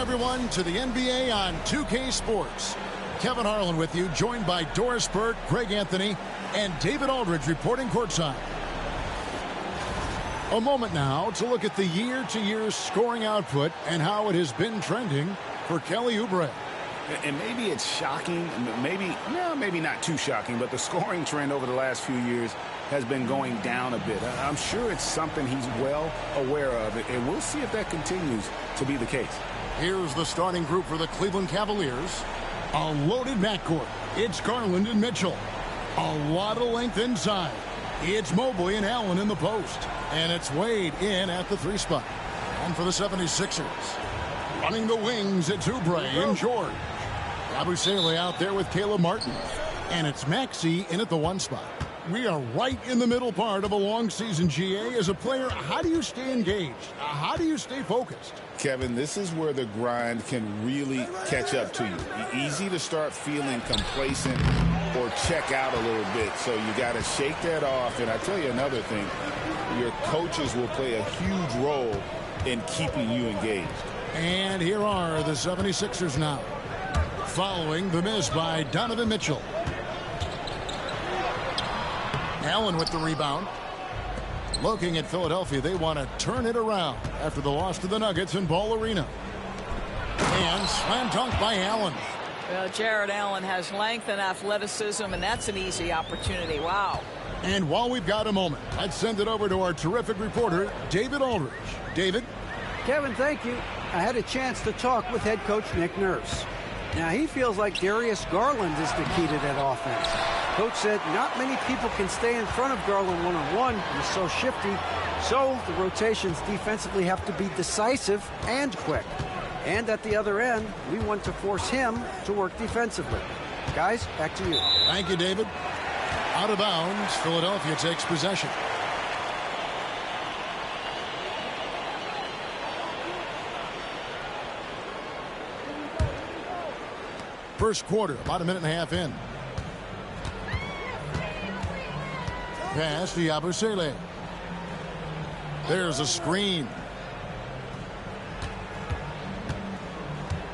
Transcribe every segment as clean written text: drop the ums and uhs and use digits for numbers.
everyone, to the NBA on 2K Sports. Kevin Harlan with you, joined by Doris Burke, Greg Anthony, and David Aldridge reporting courtside. A moment now to look at the year-to-year scoring output and how it has been trending for Kelly Oubre. And maybe it's shocking, maybe not too shocking, but the scoring trend over the last few years has been going down a bit. I'm sure it's something he's well aware of, and we'll see if that continues to be the case. Here's the starting group for the Cleveland Cavaliers. A loaded backcourt. It's Garland and Mitchell. A lot of length inside. It's Mobley and Allen in the post. And it's Wade in at the 3 spot. And for the 76ers, running the wings, it's Oubre and George. Yabusele out there with Caleb Martin. And it's Maxey in at the 1 spot. We are right in the middle part of a long season, GA. As a player, how do you stay engaged? How do you stay focused? Kevin, this is where the grind can really catch up to you. Easy to start feeling complacent or check out a little bit. So you got to shake that off. And I tell you another thing, your coaches will play a huge role in keeping you engaged. And here are the 76ers now, following the miss by Donovan Mitchell. Allen with the rebound. Looking at Philadelphia, they want to turn it around after the loss to the Nuggets in Ball Arena. And slam dunk by Allen. Well, Jared Allen has length and athleticism, and that's an easy opportunity. Wow. And while we've got a moment, let's send it over to our terrific reporter, David Aldridge. David? Kevin, thank you. I had a chance to talk with head coach Nick Nurse. Now, he feels like Darius Garland is the key to that offense. Coach said not many people can stay in front of Garland one-on-one. He's so shifty. So the rotations defensively have to be decisive and quick. And at the other end, we want to force him to work defensively. Guys, back to you. Thank you, David. Out of bounds, Philadelphia takes possession. First quarter, about a minute and a half in. Pass to Yabusele. There's a screen.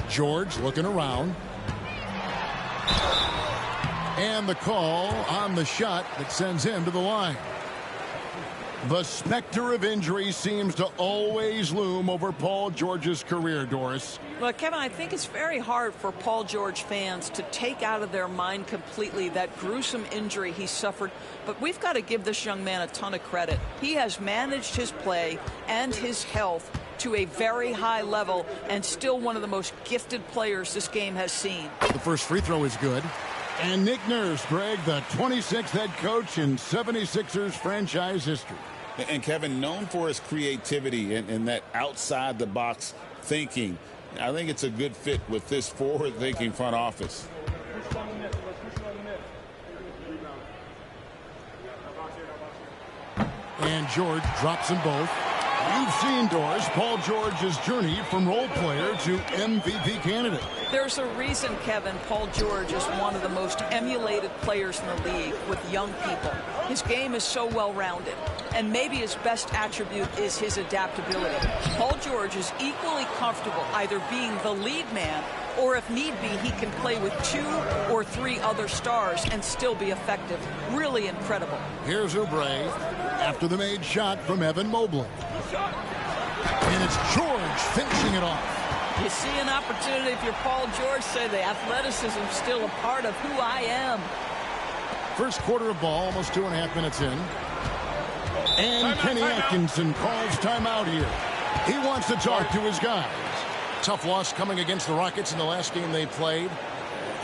George looking around. And the call on the shot that sends him to the line. The specter of injury seems to always loom over Paul George's career, Doris. Well, Kevin, I think it's very hard for Paul George fans to take out of their mind completely that gruesome injury he suffered. But we've got to give this young man a ton of credit. He has managed his play and his health to a very high level and still one of the most gifted players this game has seen. The first free throw is good. And Nick Nurse, Greg, the 26th head coach in 76ers franchise history. And Kevin, known for his creativity and that outside-the-box thinking, I think it's a good fit with this forward-thinking front office. And George drops them both. You've seen, Doris, Paul George's journey from role player to MVP candidate. There's a reason, Kevin, Paul George is one of the most emulated players in the league with young people. His game is so well-rounded, and maybe his best attribute is his adaptability. Paul George is equally comfortable either being the lead man or, if need be, he can play with 2 or 3 other stars and still be effective. Really incredible. Here's Oubre after the made shot from Evan Mobley. And it's George finishing it off. You see an opportunity if you're Paul George, say the athleticism is still a part of who I am. First quarter of ball, almost 2.5 minutes in. And Kenny Atkinson calls timeout here. He wants to talk to his guys. Tough loss coming against the Rockets in the last game they played.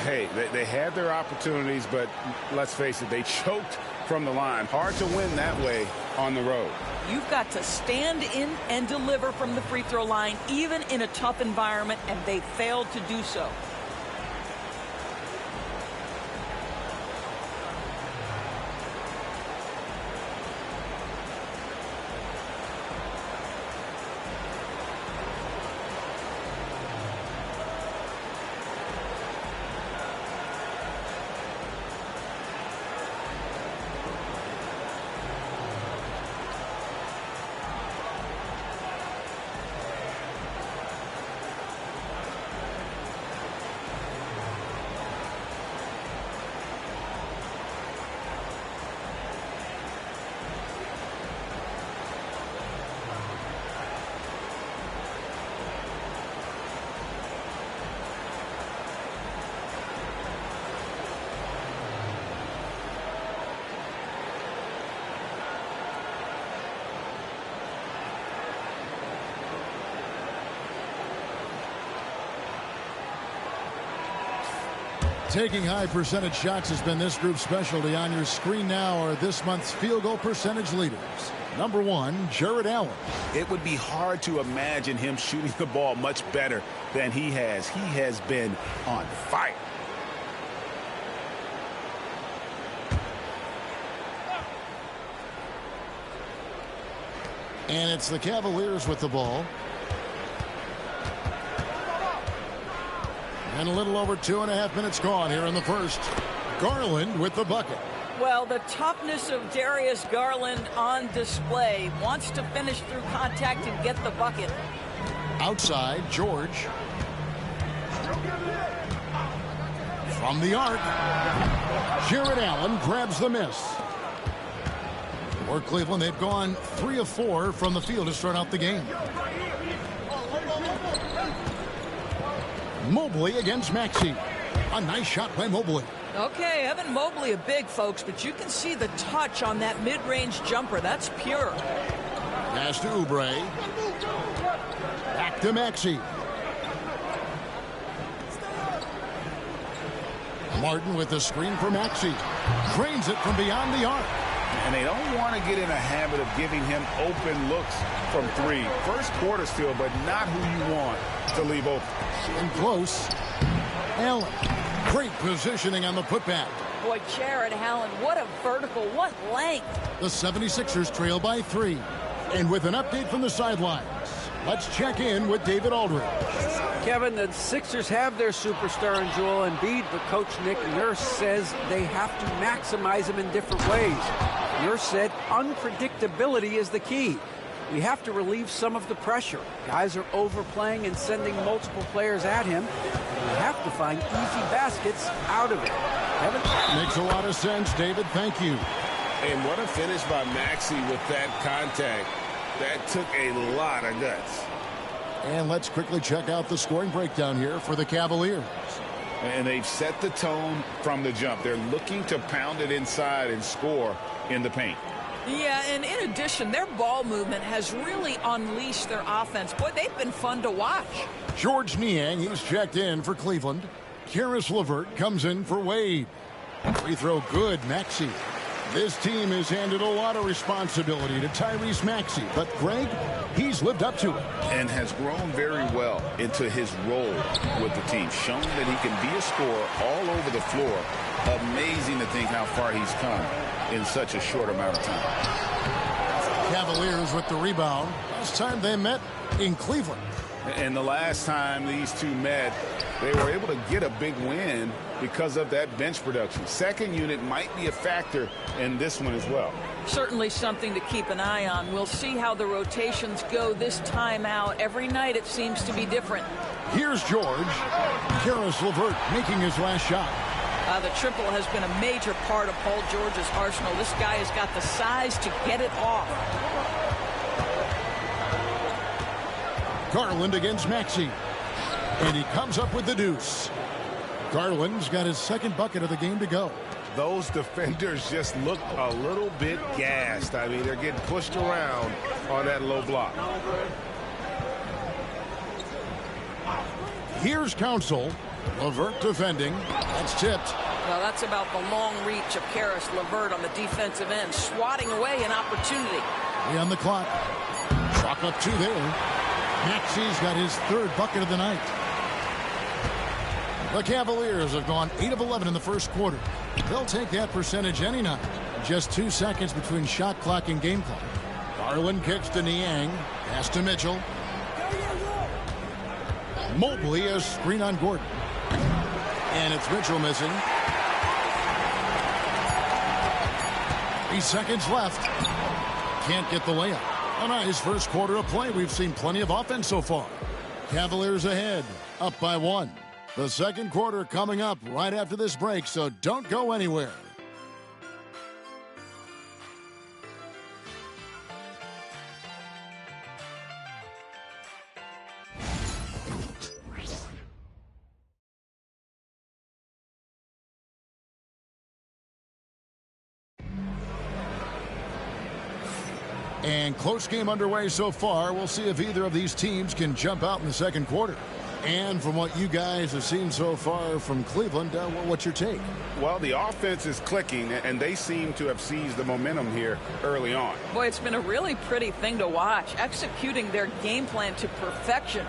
Hey, they had their opportunities, but let's face it, they choked from the line. Hard to win that way on the road. You've got to stand in and deliver from the free throw line, even in a tough environment, and they failed to do so. Taking high percentage shots has been this group's specialty. On your screen now are this month's field goal percentage leaders. Number 1, Jared Allen. It would be hard to imagine him shooting the ball much better than he has. He has been on fire. And it's the Cavaliers with the ball. And a little over 2.5 minutes gone here in the first. Garland with the bucket. Well, the toughness of Darius Garland on display. Wants to finish through contact and get the bucket. Outside, George. From the arc. Jared Allen grabs the miss. For Cleveland, they've gone 3 of 4 from the field to start out the game. Mobley against Maxey. A nice shot by Mobley. Okay, Evan Mobley a big, folks, but you can see the touch on that mid-range jumper. That's pure. Pass to Oubre. Back to Maxey. Martin with the screen for Maxey. Drains it from beyond the arc. And they don't want to get in a habit of giving him open looks from 3. First quarter still, but not who you want to leave open. And close. Allen. Great positioning on the putback. Boy, Jared Allen, what a vertical, what length. The 76ers trail by 3. And with an update from the sidelines, let's check in with David Aldridge. Kevin, the Sixers have their superstar in Joel Embiid, but Coach Nick Nurse says they have to maximize him in different ways. Nurse said unpredictability is the key. We have to relieve some of the pressure. Guys are overplaying and sending multiple players at him. We have to find easy baskets out of it. Kevin? Makes a lot of sense, David. Thank you. And what a finish by Maxey with that contact. That took a lot of guts. And let's quickly check out the scoring breakdown here for the Cavaliers. And they've set the tone from the jump. They're looking to pound it inside and score in the paint. Yeah, and in addition, their ball movement has really unleashed their offense. Boy, they've been fun to watch. George Niang, he's checked in for Cleveland. Karis LeVert comes in for Wade. Free throw good, Maxey. This team has handed a lot of responsibility to Tyrese Maxey, but Greg, he's lived up to it. And has grown very well into his role with the team. Shown that he can be a scorer all over the floor. Amazing to think how far he's come in such a short amount of time. Cavaliers with the rebound. Last time they met in Cleveland. And the last time these two met, they were able to get a big win because of that bench production. Second unit might be a factor in this one as well. Certainly something to keep an eye on. We'll see how the rotations go this time out. Every night it seems to be different. Here's George. Karis LeVert making his last shot. The triple has been a major part of Paul George's arsenal. This guy has got the size to get it off. Garland against Maxey. And he comes up with the deuce. Garland's got his second bucket of the game to go. Those defenders just look a little bit gassed. I mean, they're getting pushed around on that low block. Here's Council. LeVert defending. That's tipped. Well, that's about the long reach of Karis LeVert on the defensive end, swatting away an opportunity. 3 on the clock. Chalk up 2 there. Maxey's got his third bucket of the night. The Cavaliers have gone 8 of 11 in the first quarter. They'll take that percentage any night. Just 2 seconds between shot clock and game clock. Garland kicks to Niang. Pass to Mitchell. Mobley a screen on Gordon. And it's Mitchell missing. 3 seconds left. Can't get the layup. A nice first quarter of play. We've seen plenty of offense so far. Cavaliers ahead, up by 1. The second quarter coming up right after this break, so don't go anywhere. And close game underway so far. We'll see if either of these teams can jump out in the second quarter. And from what you guys have seen so far from Cleveland, what's your take? Well, the offense is clicking, and they seem to have seized the momentum here early on. Boy, it's been a really pretty thing to watch, executing their game plan to perfection.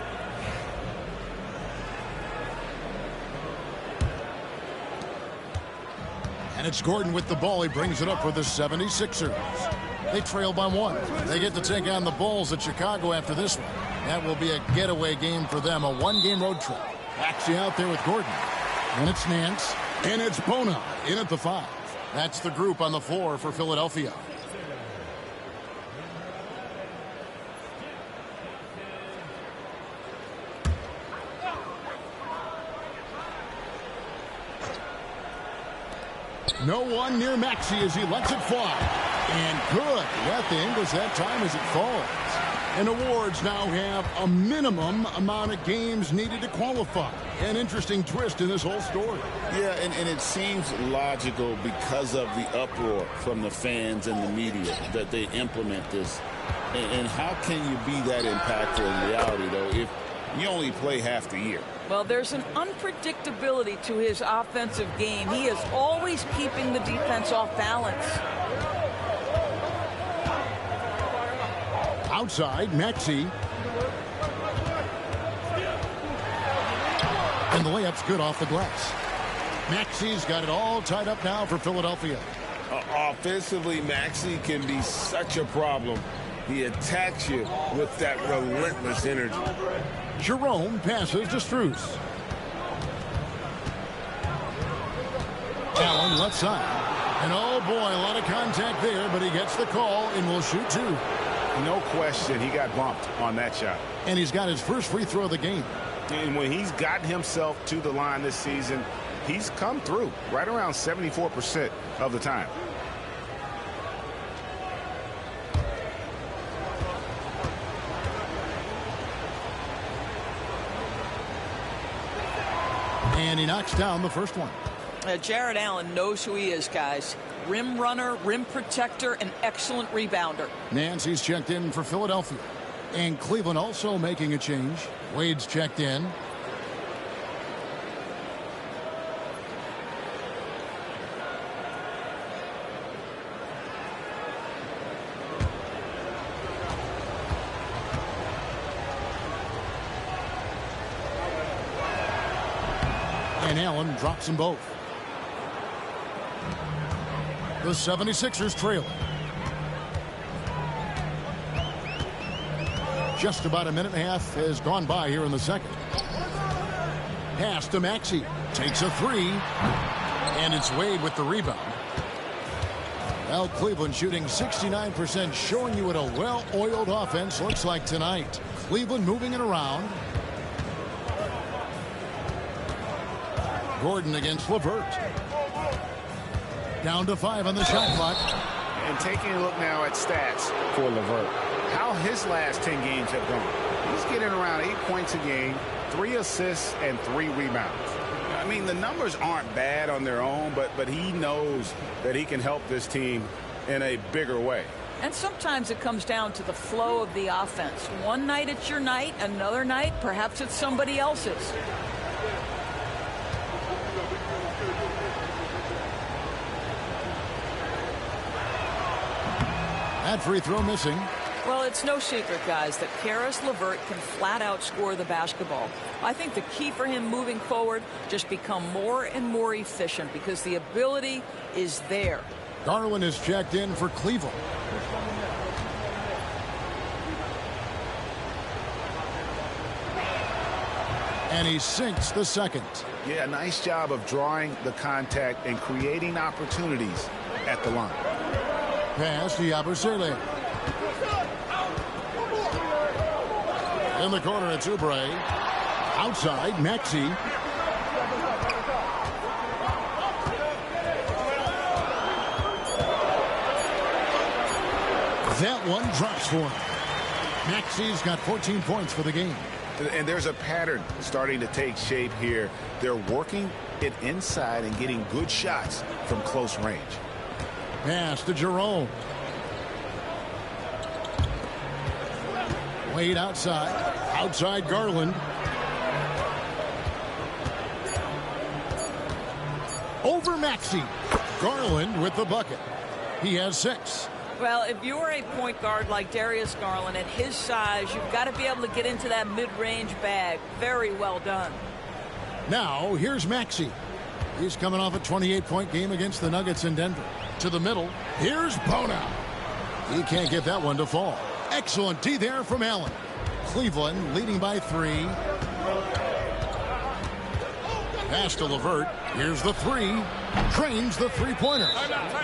And it's Gordon with the ball. He brings it up for the 76ers. They trail by 1. They get to take on the Bulls at Chicago after this one. That will be a getaway game for them, a one-game road trip. Actually out there with Gordon. And it's Nance. And it's Bona in at the 5. That's the group on the floor for Philadelphia. No one near Maxey as he lets it fly. And good. At the Ingles that time as it falls. And awards now have a minimum amount of games needed to qualify. An interesting twist in this whole story. Yeah, and it seems logical because of the uproar from the fans and the media that they implement this. And how can you be that impactful in reality, though, if you only play half the year? Well, there's an unpredictability to his offensive game. He is always keeping the defense off balance. Outside, Maxey. And the layup's good off the glass. Maxey's got it all tied up now for Philadelphia. Offensively, Maxey can be such a problem. He attacks you with that relentless energy. Jerome passes to Strus. Allen left side. And oh boy, a lot of contact there, but he gets the call and will shoot 2. No question, he got bumped on that shot. And he's got his first free throw of the game. And when he's gotten himself to the line this season, he's come through right around 74% of the time. And he knocks down the first one. Jared Allen knows who he is, guys. Rim runner, rim protector, an excellent rebounder. Nancy's checked in for Philadelphia. And Cleveland also making a change. Wade's checked in. And Allen drops them both. The 76ers trail. Just about a minute and a half has gone by here in the second. Pass to Maxey. Takes a 3. And it's Wade with the rebound. Well, Cleveland shooting 69%, showing you what a well-oiled offense looks like tonight. Cleveland moving it around. Gordon against LeVert. Down to 5 on the shot clock. And taking a look now at stats for LeVert. How his last 10 games have gone. He's getting around 8 points a game, 3 assists, and 3 rebounds. I mean, the numbers aren't bad on their own, but he knows that he can help this team in a bigger way. And sometimes it comes down to the flow of the offense. One night it's your night, another night perhaps it's somebody else's. That free throw missing. Well, it's no secret, guys, that Karis LeVert can flat out score the basketball. I think the key for him moving forward, just become more and more efficient because the ability is there. Garland is checked in for Cleveland. And he sinks the second. Yeah, nice job of drawing the contact and creating opportunities at the line. Pass to Yabusele. In the corner, it's Oubre. Outside, Maxey. That one drops for him. Maxey's got 14 points for the game. And there's a pattern starting to take shape here. They're working it inside and getting good shots from close range. Pass to Jerome. Wade outside. Outside Garland. over Maxey. Garland with the bucket. He has 6. Well, if you're a point guard like Darius Garland, at his size, you've got to be able to get into that mid-range bag. Very well done. Now, here's Maxey. He's coming off a 28-point game against the Nuggets in Denver. To the middle. Here's Bona. He can't get that one to fall. Excellent D there from Allen. Cleveland leading by 3. Pass to LeVert. Here's the 3. Trains the three-pointer.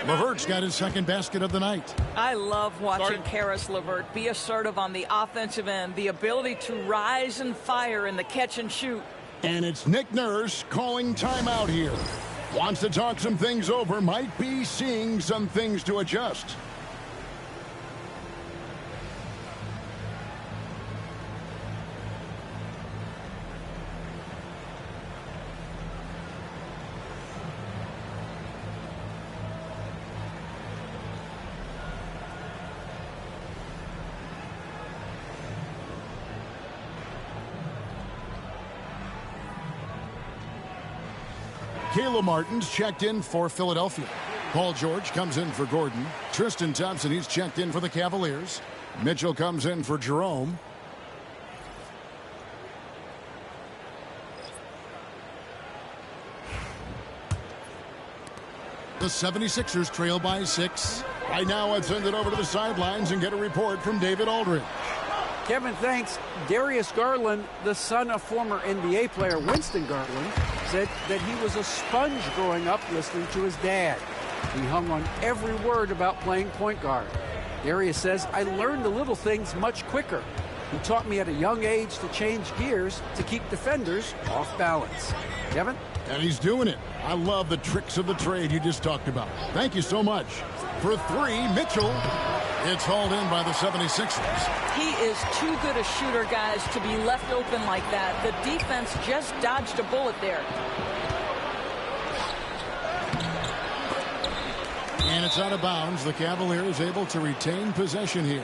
LeVert's got his second basket of the night. I love watching Karis LeVert be assertive on the offensive end. The ability to rise and fire in the catch and shoot. And it's Nick Nurse calling timeout here. Wants to talk some things over. Might be seeing some things to adjust. Caleb Martin's checked in for Philadelphia. Paul George comes in for Gordon. Tristan Thompson, he's checked in for the Cavaliers. Mitchell comes in for Jerome. The 76ers trail by 6. Right now, I'd send it over to the sidelines and get a report from David Aldridge. Kevin, thanks. Darius Garland, the son of former NBA player Winston Garland, said that he was a sponge growing up listening to his dad. He hung on every word about playing point guard. Darius says, I learned the little things much quicker. He taught me at a young age to change gears to keep defenders off balance. Kevin? And he's doing it. I love the tricks of the trade you just talked about. Thank you so much. For 3, Mitchell. It's hauled in by the 76ers. He is too good a shooter, guys, to be left open like that. The defense just dodged a bullet there. And it's out of bounds. The Cavaliers able to retain possession here.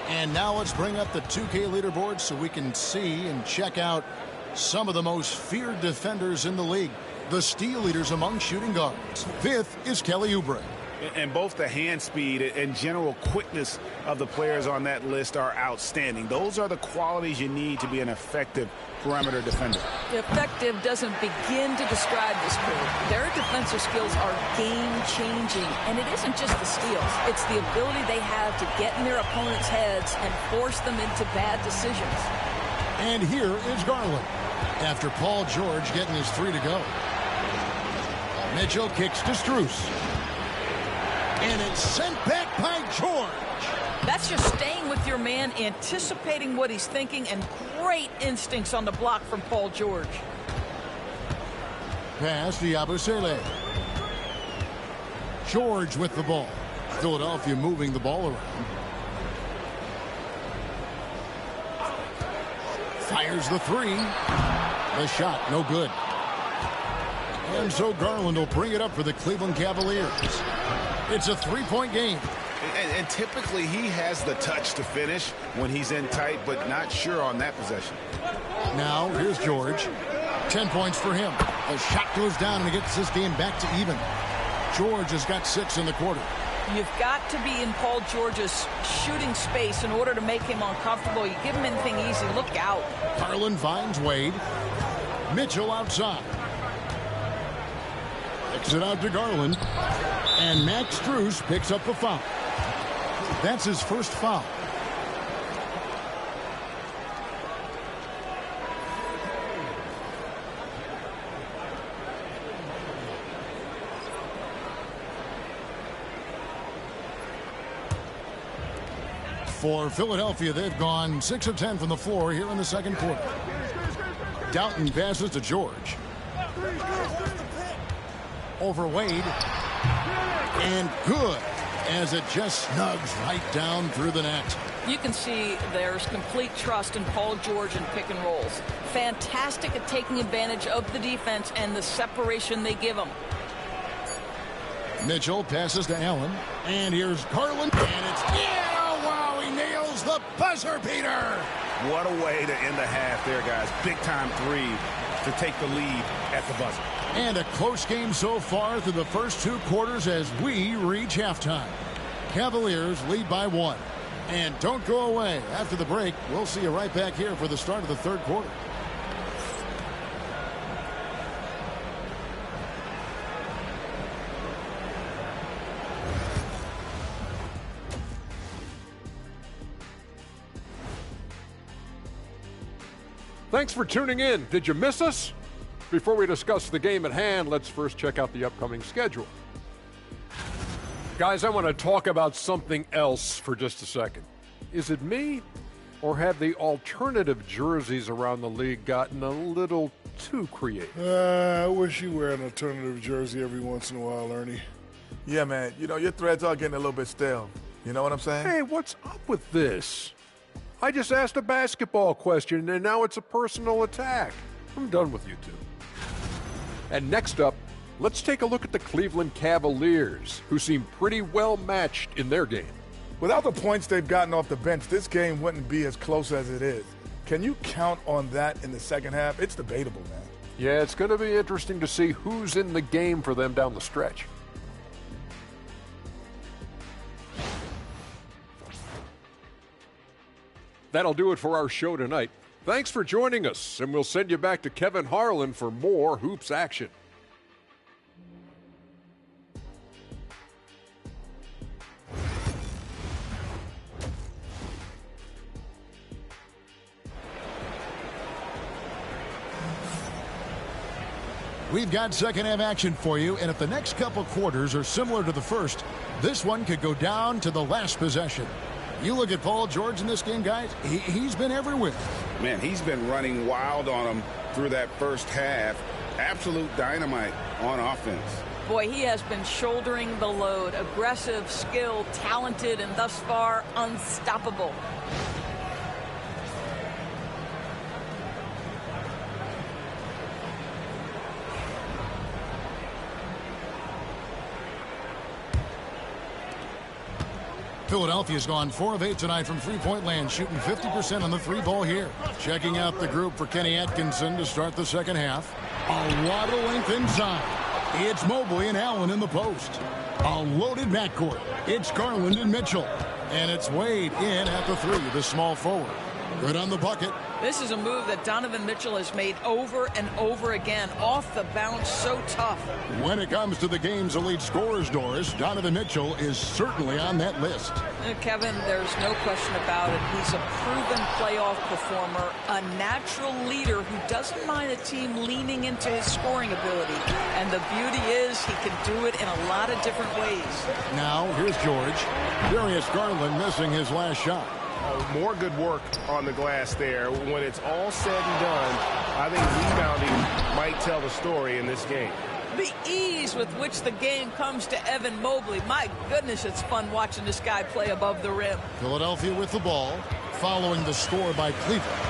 And now let's bring up the 2K leaderboard so we can see and check out some of the most feared defenders in the league. The steal leaders among shooting guards. 5th is Kelly Oubre. And both the hand speed and general quickness of the players on that list are outstanding. Those are the qualities you need to be an effective perimeter defender. Effective doesn't begin to describe this group. Their defensive skills are game-changing, and it isn't just the steals. It's the ability they have to get in their opponents' heads and force them into bad decisions. And here is Garland after Paul George getting his 3 to go. Mitchell kicks to Strus. And it's sent back by George. That's just staying with your man, anticipating what he's thinking, and great instincts on the block from Paul George. Pass to Yabusele. George with the ball. Philadelphia moving the ball around. Fires the 3. The shot, no good. And so Garland will bring it up for the Cleveland Cavaliers. It's a 3-point game. And typically he has the touch to finish when he's in tight, but not sure on that possession. Now here's George. 10 points for him. The shot goes down and he gets this game back to even. George has got 6 in the quarter. You've got to be in Paul George's shooting space in order to make him uncomfortable. You give him anything easy, look out. Garland finds Wade. Mitchell outside. Kicks it out to Garland. And Max Strus picks up the foul. That's his first foul. For Philadelphia, they've gone 6 of 10 from the floor here in the second quarter. Doughton passes to George. Over Wade. And good, as it just snugs right down through the net. You can see there's complete trust in Paul George in pick and rolls. Fantastic at taking advantage of the defense and the separation they give him. Mitchell passes to Allen. And here's Garland. And it's, yeah, wow, he nails the buzzer beater. What a way to end the half there, guys. Big time 3 to take the lead at the buzzer. And a close game so far through the first 2 quarters as we reach halftime. Cavaliers lead by 1. And don't go away. After the break, we'll see you right back here for the start of the 3rd quarter. Thanks for tuning in. Did you miss us? Before we discuss the game at hand, let's first check out the upcoming schedule. Guys, I want to talk about something else for just a second. Is it me, or have the alternative jerseys around the league gotten a little too creative? I wish you wear an alternative jersey every once in a while, Ernie. Yeah, man. You know, your threads are getting a little bit stale. You know what I'm saying? Hey, what's up with this? I just asked a basketball question, and now it's a personal attack. I'm done with you two. And next up, let's take a look at the Cleveland Cavaliers, who seem pretty well matched in their game. Without the points they've gotten off the bench, this game wouldn't be as close as it is. Can you count on that in the second half? It's debatable, man. Yeah, it's going to be interesting to see who's in the game for them down the stretch. That'll do it for our show tonight. Thanks for joining us, and we'll send you back to Kevin Harlan for more hoops action. We've got second half action for you, and if the next couple quarters are similar to the first, this one could go down to the last possession. You look at Paul George in this game, guys, he's been everywhere. Man, he's been running wild on them through that first half. Absolute dynamite on offense. Boy, he has been shouldering the load. Aggressive, skilled, talented, and thus far unstoppable. Philadelphia's gone 4 of 8 tonight from three-point land, shooting 50% on the 3-ball here. Checking out the group for Kenny Atkinson to start the second half. A lot of length inside. It's Mobley and Allen in the post. A loaded backcourt. It's Garland and Mitchell. And it's Wade in at the 3, the small forward. Good on the bucket. This is a move that Donovan Mitchell has made over and over again. Off the bounce, so tough. When it comes to the game's elite scorers, Doris, Donovan Mitchell is certainly on that list. Kevin, there's no question about it. He's a proven playoff performer, a natural leader who doesn't mind a team leaning into his scoring ability. And the beauty is he can do it in a lot of different ways. Now, here's George. Darius Garland missing his last shot. More good work on the glass there. When it's all said and done, I think rebounding might tell the story in this game. The ease with which the game comes to Evan Mobley. My goodness, it's fun watching this guy play above the rim. Philadelphia with the ball, following the score by Cleveland.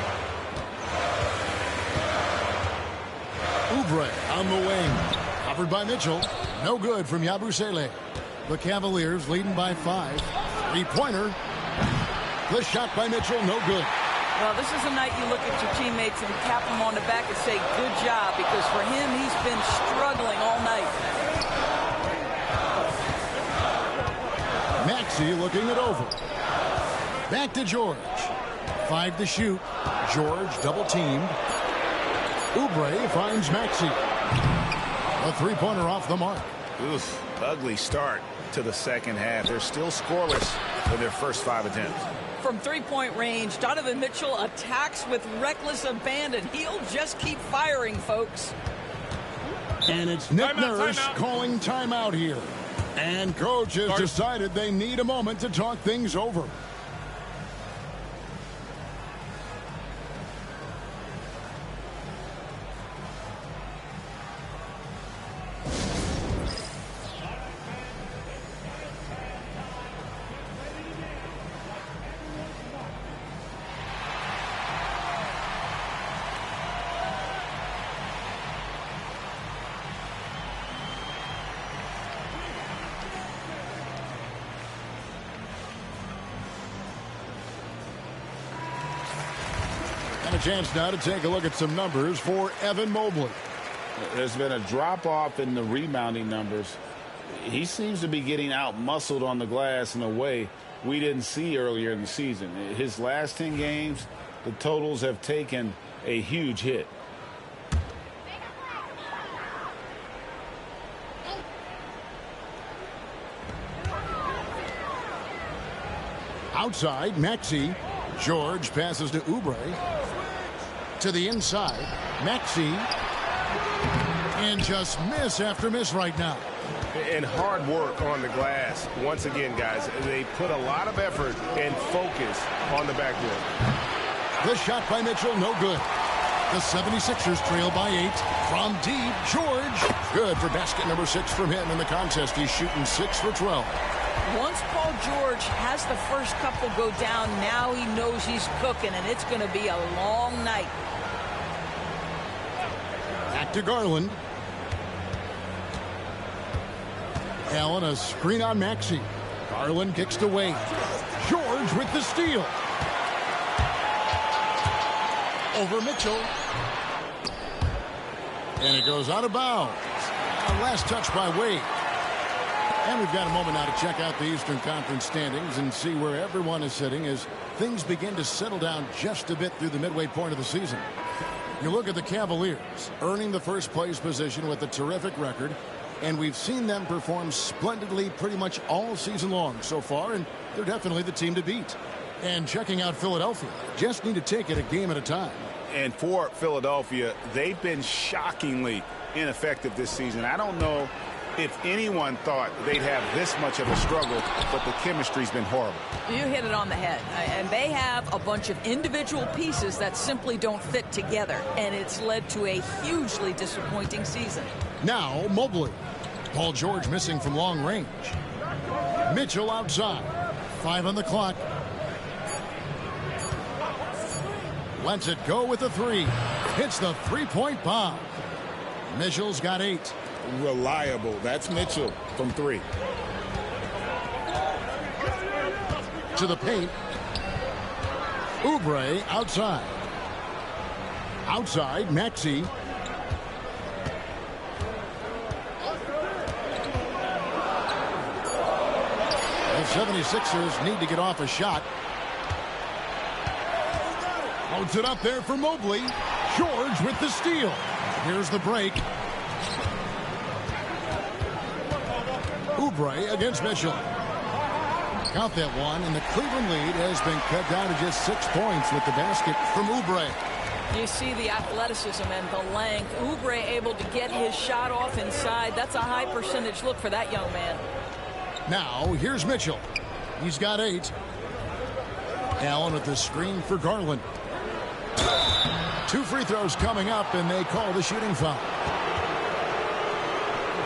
Oubre on the wing. Covered by Mitchell. No good from Yabusele. The Cavaliers leading by 5. Three-pointer. The shot by Mitchell, no good. Well, this is a night you look at your teammates and tap them on the back and say, good job, because for him, he's been struggling all night. Maxey looking it over. Back to George. 5 to shoot. George double teamed. Oubre finds Maxey. A three-pointer off the mark. Oof, ugly start to the second half. They're still scoreless for their first 5 attempts. From three-point range, Donovan Mitchell attacks with reckless abandon. He'll just keep firing, folks. And it's Nick Nurse calling timeout here. And coach has decided they need a moment to talk things over. And a chance now to take a look at some numbers for Evan Mobley. There's been a drop-off in the rebounding numbers. He seems to be getting out-muscled on the glass in a way we didn't see earlier in the season. His last 10 games, the totals have taken a huge hit. Outside, Maxey. George passes to Oubre. To the inside, Maxey. And just miss after miss right now. And hard work on the glass. Once again, guys, they put a lot of effort and focus on the backboard. The shot by Mitchell, no good. The 76ers trail by 8. From deep, George. Good for basket number 6 from him in the contest. He's shooting 6 for 12. Once Paul George has the first couple go down, now he knows he's cooking, and it's going to be a long night. Back to Garland. Allen, a screen on Maxey. Garland kicks to Wade. George with the steal. Over Mitchell. And it goes out of bounds. Last touch by Wade. And we've got a moment now to check out the Eastern Conference standings and see where everyone is sitting as things begin to settle down just a bit through the midway point of the season. You look at the Cavaliers, earning the first place position with a terrific record, and we've seen them perform splendidly pretty much all season long so far, and they're definitely the team to beat. And checking out Philadelphia, just need to take it a game at a time. And for Philadelphia, they've been shockingly ineffective this season. I don't know if anyone thought they'd have this much of a struggle, but the chemistry's been horrible. You hit it on the head. And they have a bunch of individual pieces that simply don't fit together. And it's led to a hugely disappointing season. Now, Mobley. Paul George missing from long range. Mitchell outside. 5 on the clock. Lets it go with the 3. Hits the three-point bomb. Mitchell's got 8. Reliable. That's Mitchell from 3. To the paint. Oubre outside. Outside, Maxey. The 76ers need to get off a shot. Loads it up there for Mobley. George with the steal. Here's the break. Oubre against Mitchell. Count that one, and the Cleveland lead has been cut down to just 6 points with the basket from Oubre. You see the athleticism and the length. Oubre able to get his shot off inside. That's a high percentage look for that young man. Now, here's Mitchell. He's got 8. Allen with the screen for Garland. 2 free throws coming up, and they call the shooting foul.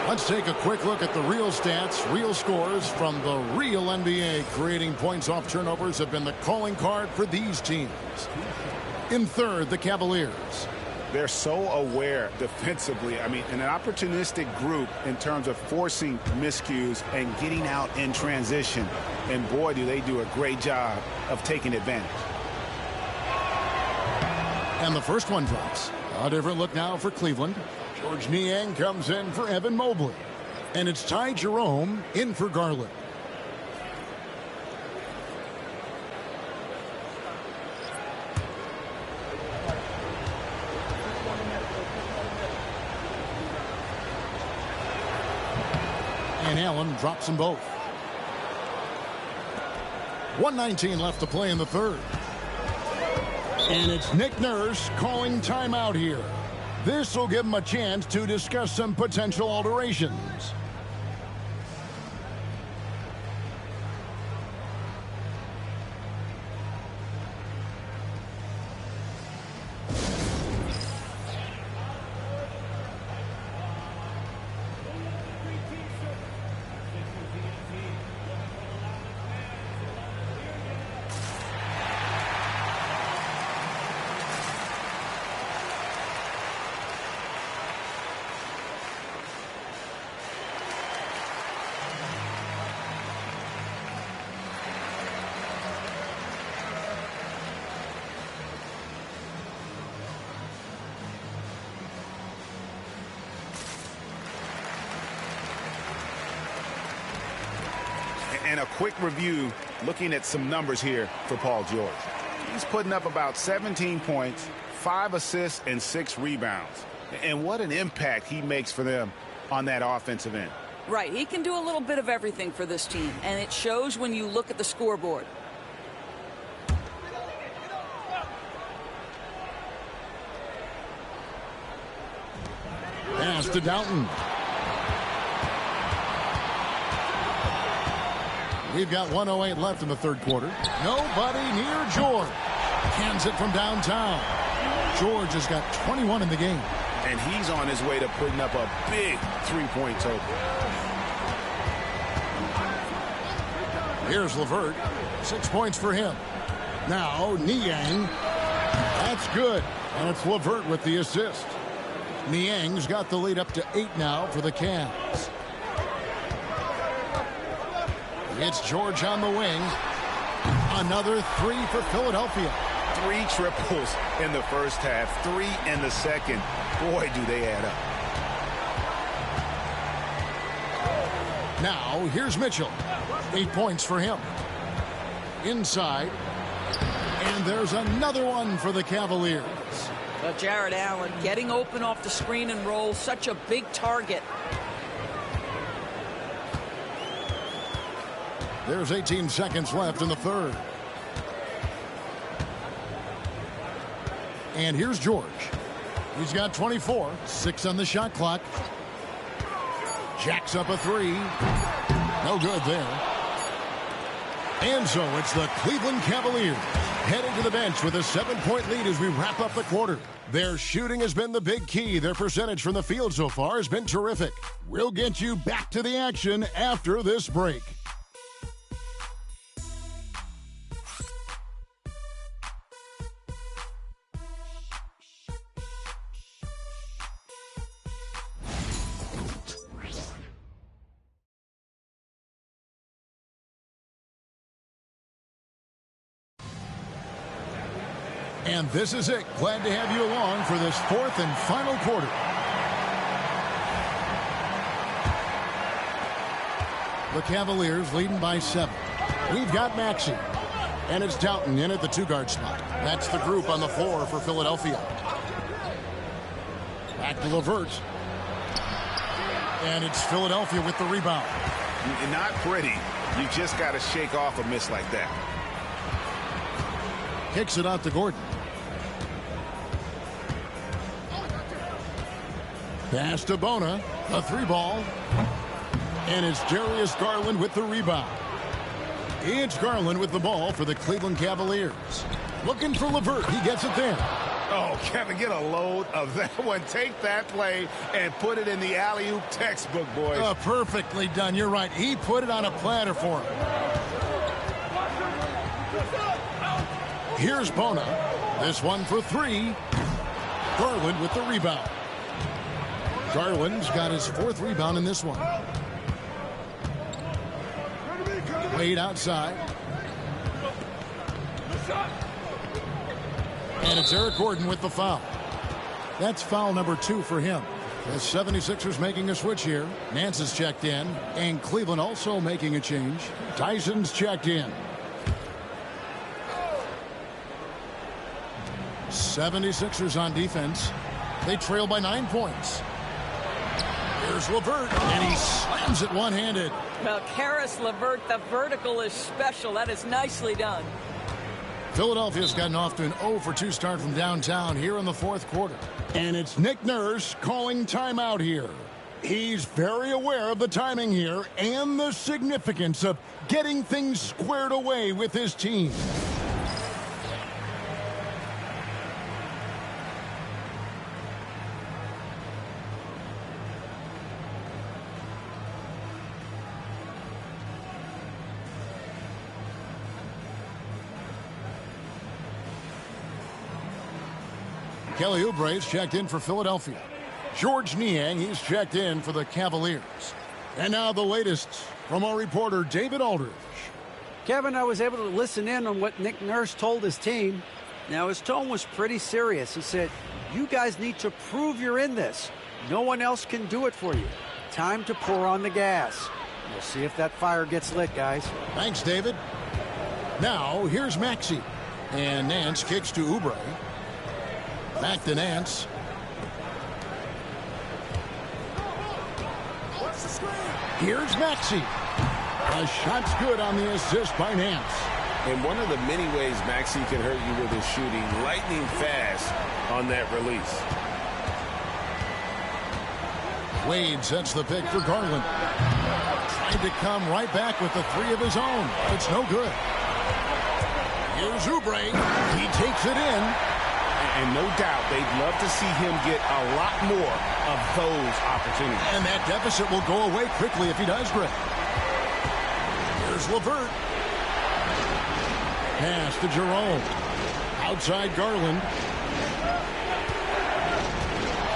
Let's take a quick look at the real stats, real scores from the real NBA. Creating points off turnovers have been the calling card for these teams. In third, the Cavaliers. They're so aware defensively. I mean, an opportunistic group in terms of forcing miscues and getting out in transition. And boy, do they do a great job of taking advantage. And the first one drops. A different look now for Cleveland. George Niang comes in for Evan Mobley. And it's Ty Jerome in for Garland. And Allen drops them both. 1:19 left to play in the third. And it's Nick Nurse calling timeout here. This will give him a chance to discuss some potential alterations. And a quick review, looking at some numbers here for Paul George. He's putting up about 17 points, 5 assists, and 6 rebounds. And what an impact he makes for them on that offensive end. Right, he can do a little bit of everything for this team, and it shows when you look at the scoreboard. Pass to Doughton. We've got 1:08 left in the third quarter. Nobody near George. Cans it from downtown. George has got 21 in the game. And he's on his way to putting up a big three-point total. Here's LeVert. 6 points for him. Now, Niang. That's good. And it's LeVert with the assist. Niang's got the lead up to 8 now for the Cavs. It's George on the wing. Another 3 for Philadelphia. 3 triples in the first half, 3 in the second. Boy, do they add up. Now, here's Mitchell. 8 points for him. Inside. And there's another one for the Cavaliers. But Jared Allen getting open off the screen and roll, such a big target. There's 18 seconds left in the third. And here's George. He's got 24. 6 on the shot clock. Jacks up a 3. No good there. And so it's the Cleveland Cavaliers heading to the bench with a 7-point lead as we wrap up the quarter. Their shooting has been the big key. Their percentage from the field so far has been terrific. We'll get you back to the action after this break. And this is it. Glad to have you along for this fourth and final quarter. The Cavaliers leading by 7. We've got Maxey. And it's Doughton in at the 2-guard spot. That's the group on the floor for Philadelphia. Back to LeVert. And it's Philadelphia with the rebound. Not pretty. You just got to shake off a miss like that. Kicks it out to Gordon. Pass to Bona. A 3-ball. And it's Darius Garland with the rebound. It's Garland with the ball for the Cleveland Cavaliers. Looking for LeVert. He gets it there. Oh, Kevin, get a load of that one. Take that play and put it in the alley-oop textbook, boys. Perfectly done. You're right. He put it on a platter for him. Here's Bona. This one for 3. Garland with the rebound. Garland's got his 4th rebound in this one. Wade outside. And it's Eric Gordon with the foul. That's foul number 2 for him. The 76ers making a switch here. Nance is checked in. And Cleveland also making a change. Tyson's checked in. 76ers on defense. They trail by 9 points. Here's LeVert, and he slams it one-handed. Well, Karis LeVert, the vertical is special. That is nicely done. Philadelphia's gotten off to an 0-for-2 start from downtown here in the 4th quarter. And it's Nick Nurse calling timeout here. He's very aware of the timing here and the significance of getting things squared away with his team. Kelly Oubre's checked in for Philadelphia. George Niang, he's checked in for the Cavaliers. And now the latest from our reporter, David Aldridge. Kevin, I was able to listen in on what Nick Nurse told his team. Now, his tone was pretty serious. He said, you guys need to prove you're in this. No one else can do it for you. Time to pour on the gas. We'll see if that fire gets lit, guys. Thanks, David. Now, here's Maxey. And Nance kicks to Oubre. Back to Nance. Here's Maxey. A shot's good on the assist by Nance. And one of the many ways Maxey can hurt you with his shooting, lightning fast on that release. Wade sets the pick for Garland. Trying to come right back with the three of his own. It's no good. Here's Oubre. He takes it in. And no doubt they'd love to see him get a lot more of those opportunities. And that deficit will go away quickly if he does, Greg. Here's LeVert. Pass to Jerome. Outside Garland.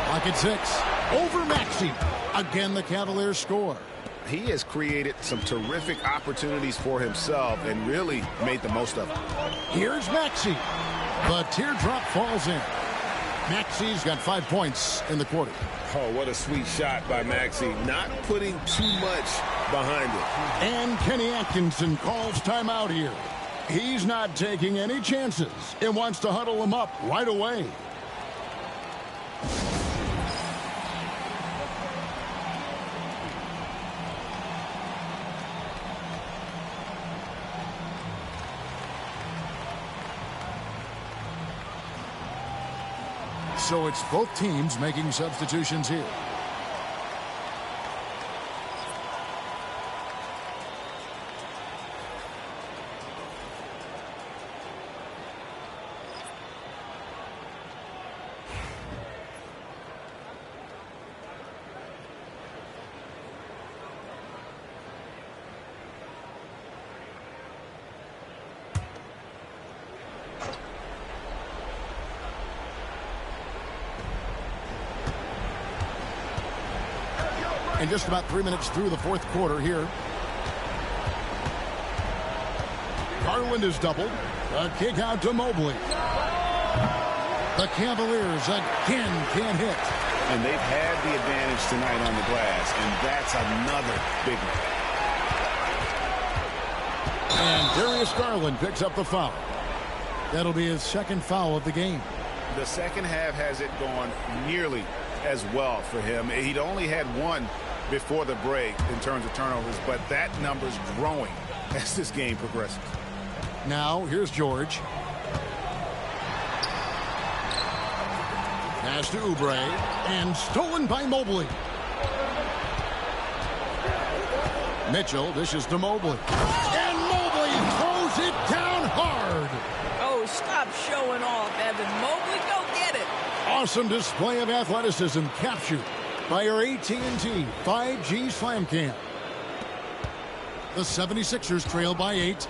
Pocket 6. Over Maxey. Again, the Cavaliers score. He has created some terrific opportunities for himself and really made the most of it. Here's Maxey. The teardrop falls in. Maxey's got 5 points in the quarter. Oh, what a sweet shot by Maxey. Not putting too much behind it. And Kenny Atkinson calls timeout here. He's not taking any chances and wants to huddle him up right away. So it's both teams making substitutions here. And just about 3 minutes through the fourth quarter here. Garland is doubled. A kick out to Mobley. The Cavaliers again can't hit. And they've had the advantage tonight on the glass, and that's another big one. And Darius Garland picks up the foul. That'll be his second foul of the game. The second half hasn't gone nearly as well for him. He'd only had one before the break in terms of turnovers, but that number's growing as this game progresses. Now, here's George. Pass to Oubre, and stolen by Mobley. Mitchell dishes to Mobley. And Mobley throws it down hard. Oh, stop showing off, Evan. Mobley, go get it. Awesome display of athleticism captured by our AT&T 5G Slam Cam. The 76ers trail by 8.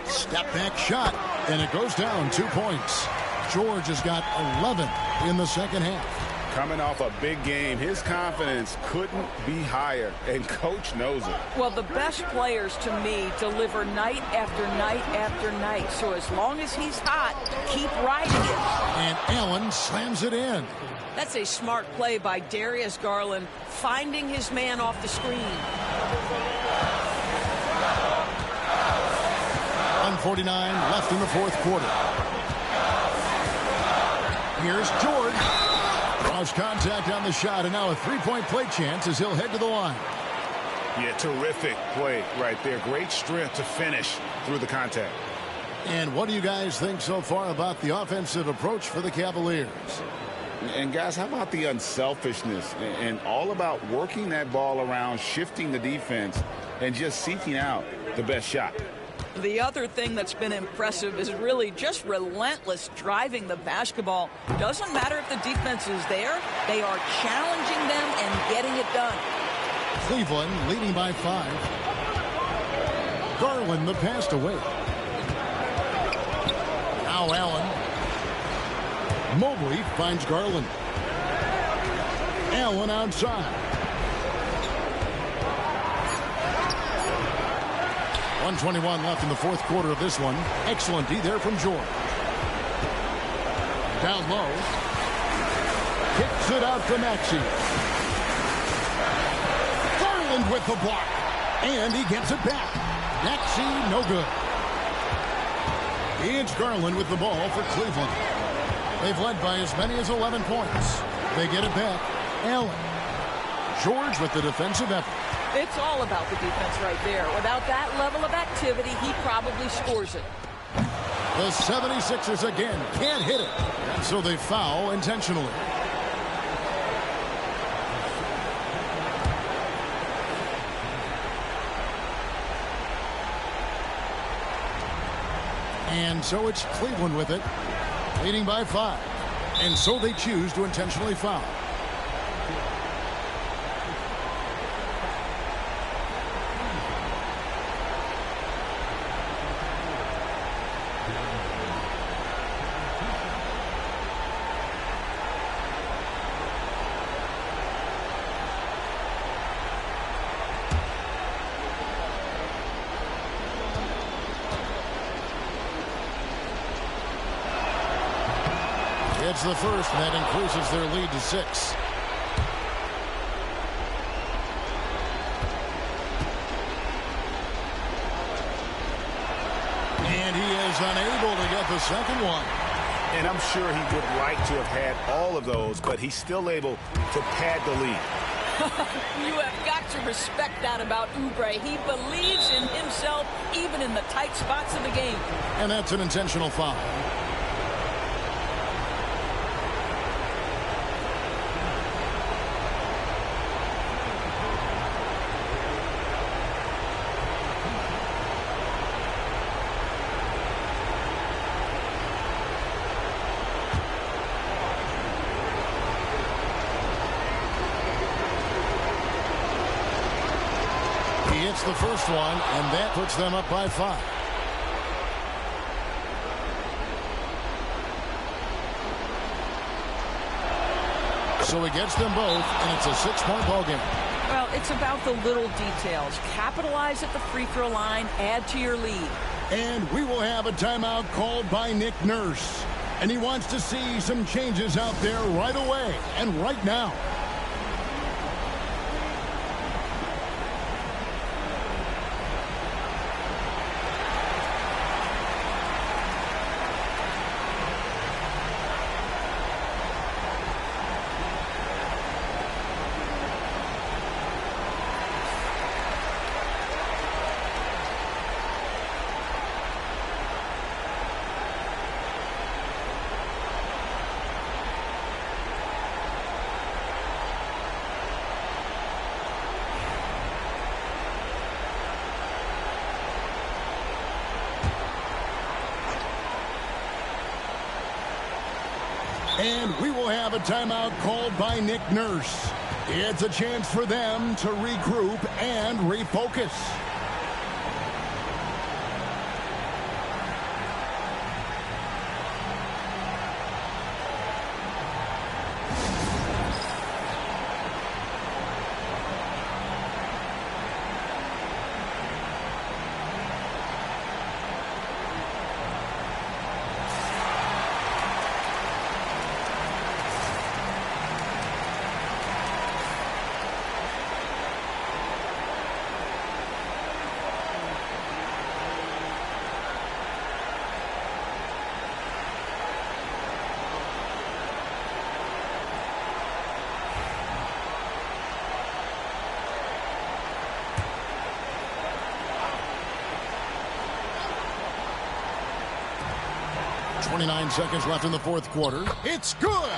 Step back shot, and it goes down 2 points. George has got 11 in the second half. Coming off a big game, his confidence couldn't be higher, and coach knows it. Well, the best players to me deliver night after night after night. So as long as he's hot, keep riding it. And Allen slams it in. That's a smart play by Darius Garland, finding his man off the screen. 1:49 left in the fourth quarter. Here's George. Cross contact on the shot, and now a three-point play chance as he'll head to the line. Yeah, terrific play right there. Great strength to finish through the contact. And what do you guys think so far about the offensive approach for the Cavaliers? And guys, how about the unselfishness and all about working that ball around, shifting the defense, and just seeking out the best shot? The other thing that's been impressive is really just relentless driving the basketball. Doesn't matter if the defense is there, they are challenging them and getting it done. Cleveland leading by 5. Garland the pass away. Now Allen. Mobley finds Garland. Allen outside. 1:21 left in the fourth quarter of this one. Excellent D there from George. Down low. Kicks it out to Maxey. Garland with the block. And he gets it back. Maxey, no good. It's Garland with the ball for Cleveland. They've led by as many as 11 points. They get it back. Allen. George with the defensive effort. It's all about the defense right there. Without that level of activity, he probably scores it. The 76ers again can't hit it. So they foul intentionally. And so it's Cleveland with it, leading by 5. And so they choose to intentionally foul. It's the first, and that increases their lead to 6. And he is unable to get the second one. And I'm sure he would like to have had all of those, but he's still able to pad the lead. You have got to respect that about Oubre. He believes in himself even in the tight spots of the game. And that's an intentional foul. It's the first one, and that puts them up by 5. So he gets them both, and it's a 6-point ball game. Well, it's about the little details. Capitalize at the free throw line, add to your lead. And we will have a timeout called by Nick Nurse. And he wants to see some changes out there right away and right now. And we will have a timeout called by Nick Nurse. It's a chance for them to regroup and refocus. .29 seconds left in the fourth quarter. It's good!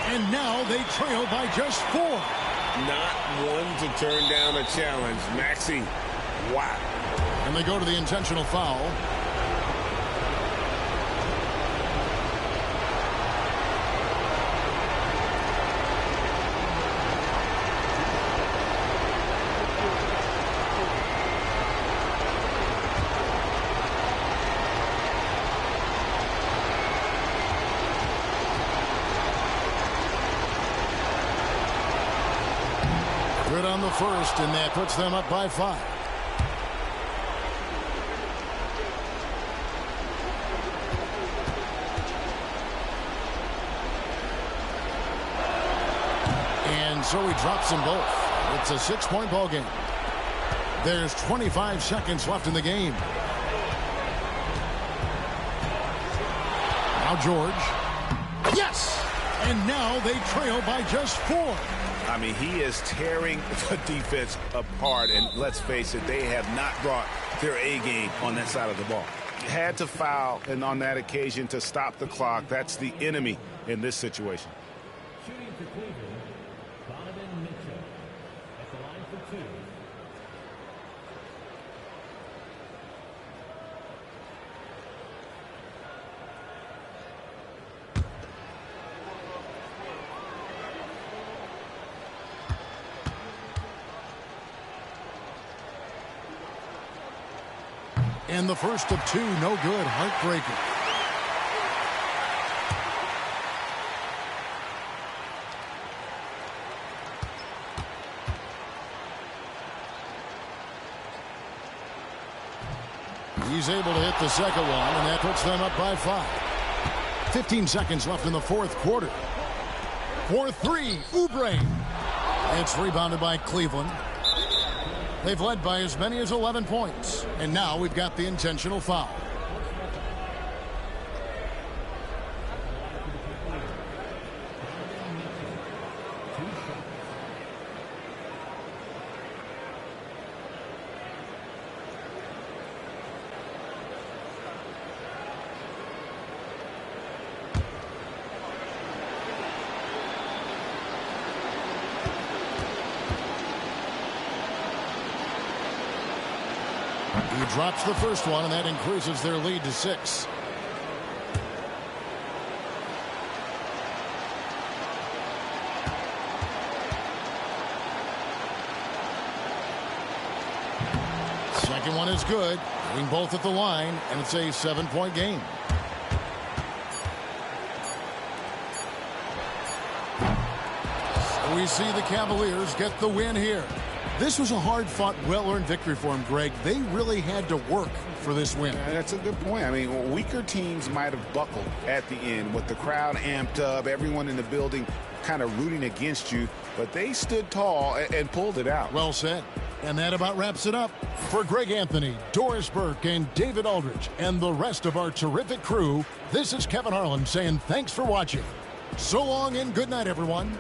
And now they trail by just 4. Not one to turn down a challenge. Maxey, wow. And they go to the intentional foul. Good on the first, and that puts them up by 5. And so he drops them both. It's a 6-point ball game. There's 25 seconds left in the game. Now George. Yes! And now they trail by just 4. I mean, he is tearing the defense apart. And let's face it, they have not brought their A game on that side of the ball. Had to foul, and on that occasion to stop the clock. That's the enemy in this situation. Shooting for Cleveland, Donovan Mitchell at the line for 2. And the first of 2, no good. Heartbreaker. He's able to hit the second one, and that puts them up by 5. 15 seconds left in the fourth quarter. For 3, Oubre. It's rebounded by Cleveland. They've led by as many as 11 points. And now we've got the intentional foul. He drops the first one, and that increases their lead to 6. Second one is good. Hitting both at the line, and it's a 7-point game. So we see the Cavaliers get the win here. This was a hard-fought, well-earned victory for them, Greg. They really had to work for this win. That's a good point. I mean, weaker teams might have buckled at the end with the crowd amped up, everyone in the building kind of rooting against you, but they stood tall and pulled it out. Well said. And that about wraps it up. For Greg Anthony, Doris Burke, and David Aldridge, and the rest of our terrific crew, this is Kevin Harlan saying thanks for watching. So long and good night, everyone.